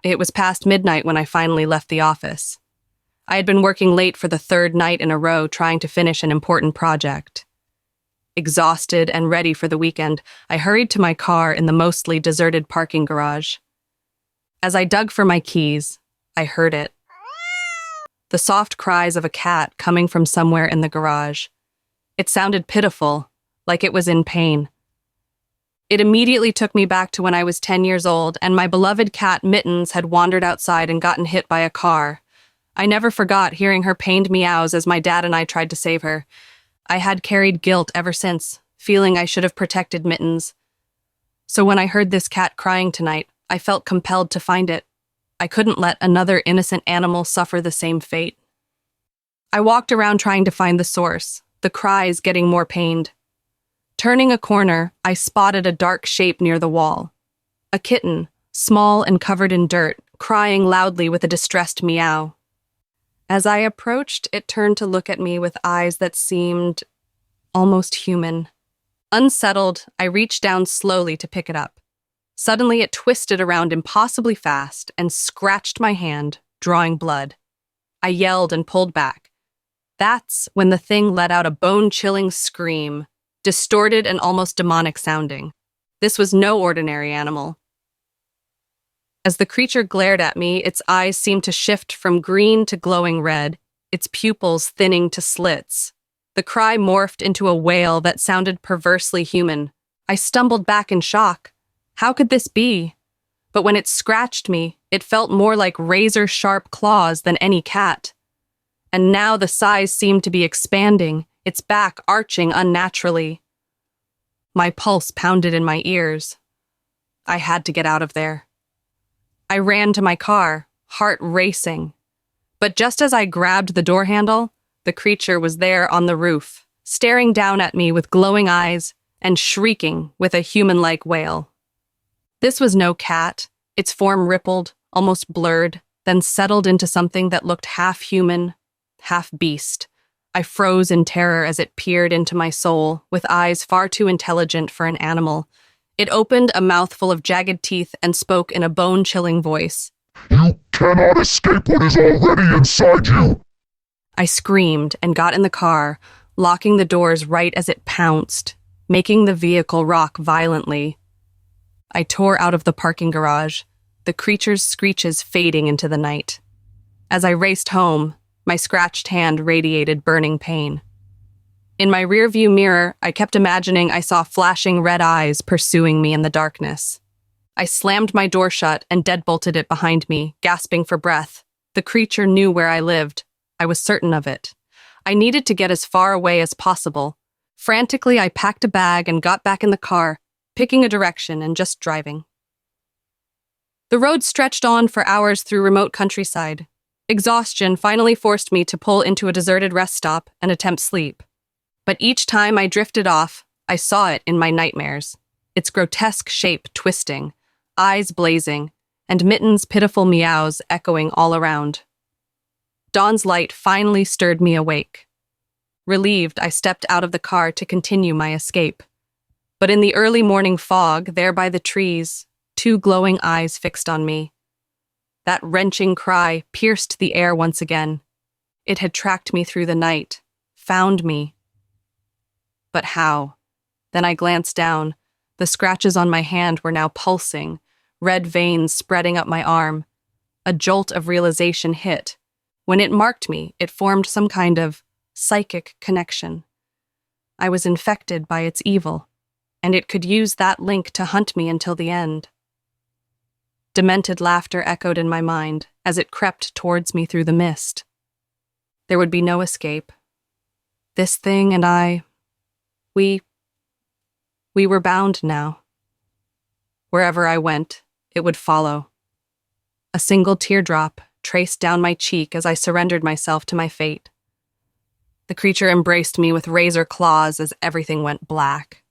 It was past midnight when I finally left the office. I had been working late for the third night in a row trying to finish an important project. Exhausted and ready for the weekend, I hurried to my car in the mostly deserted parking garage. As I dug for my keys, I heard it. The soft cries of a cat coming from somewhere in the garage. It sounded pitiful, like it was in pain. It immediately took me back to when I was 10 years old and my beloved cat Mittens had wandered outside and gotten hit by a car. I never forgot hearing her pained meows as my dad and I tried to save her. I had carried guilt ever since, feeling I should have protected Mittens. So when I heard this cat crying tonight, I felt compelled to find it. I couldn't let another innocent animal suffer the same fate. I walked around trying to find the source, the cries getting more pained. Turning a corner, I spotted a dark shape near the wall. A kitten, small and covered in dirt, crying loudly with a distressed meow. As I approached, it turned to look at me with eyes that seemed almost human. Unsettled, I reached down slowly to pick it up. Suddenly, it twisted around impossibly fast and scratched my hand, drawing blood. I yelled and pulled back. That's when the thing let out a bone-chilling scream, distorted and almost demonic sounding. This was no ordinary animal. As the creature glared at me, its eyes seemed to shift from green to glowing red, its pupils thinning to slits. The cry morphed into a wail that sounded perversely human. I stumbled back in shock. How could this be? But when it scratched me, it felt more like razor-sharp claws than any cat. And now the size seemed to be expanding, its back arching unnaturally. My pulse pounded in my ears. I had to get out of there. I ran to my car, heart racing. But just as I grabbed the door handle, the creature was there on the roof, staring down at me with glowing eyes and shrieking with a human-like wail. This was no cat. Its form rippled, almost blurred, then settled into something that looked half human, half beast. I froze in terror as it peered into my soul, with eyes far too intelligent for an animal. It opened a mouthful of jagged teeth and spoke in a bone-chilling voice. You cannot escape what is already inside you! I screamed and got in the car, locking the doors right as it pounced, making the vehicle rock violently. I tore out of the parking garage, the creature's screeches fading into the night. As I raced home, my scratched hand radiated burning pain. In my rearview mirror, I kept imagining I saw flashing red eyes pursuing me in the darkness. I slammed my door shut and deadbolted it behind me, gasping for breath. The creature knew where I lived. I was certain of it. I needed to get as far away as possible. Frantically, I packed a bag and got back in the car, picking a direction and just driving. The road stretched on for hours through remote countryside. Exhaustion finally forced me to pull into a deserted rest stop and attempt sleep. But each time I drifted off, I saw it in my nightmares, its grotesque shape twisting, eyes blazing, and Mittens' pitiful meows echoing all around. Dawn's light finally stirred me awake. Relieved, I stepped out of the car to continue my escape. But in the early morning fog, there by the trees, two glowing eyes fixed on me. That wrenching cry pierced the air once again. It had tracked me through the night, found me. But how? Then I glanced down. The scratches on my hand were now pulsing, red veins spreading up my arm. A jolt of realization hit. When it marked me, it formed some kind of psychic connection. I was infected by its evil, and it could use that link to hunt me until the end. Demented laughter echoed in my mind as it crept towards me through the mist. There would be no escape. This thing and I, we were bound now. Wherever I went, it would follow. A single teardrop traced down my cheek as I surrendered myself to my fate. The creature embraced me with razor claws as everything went black.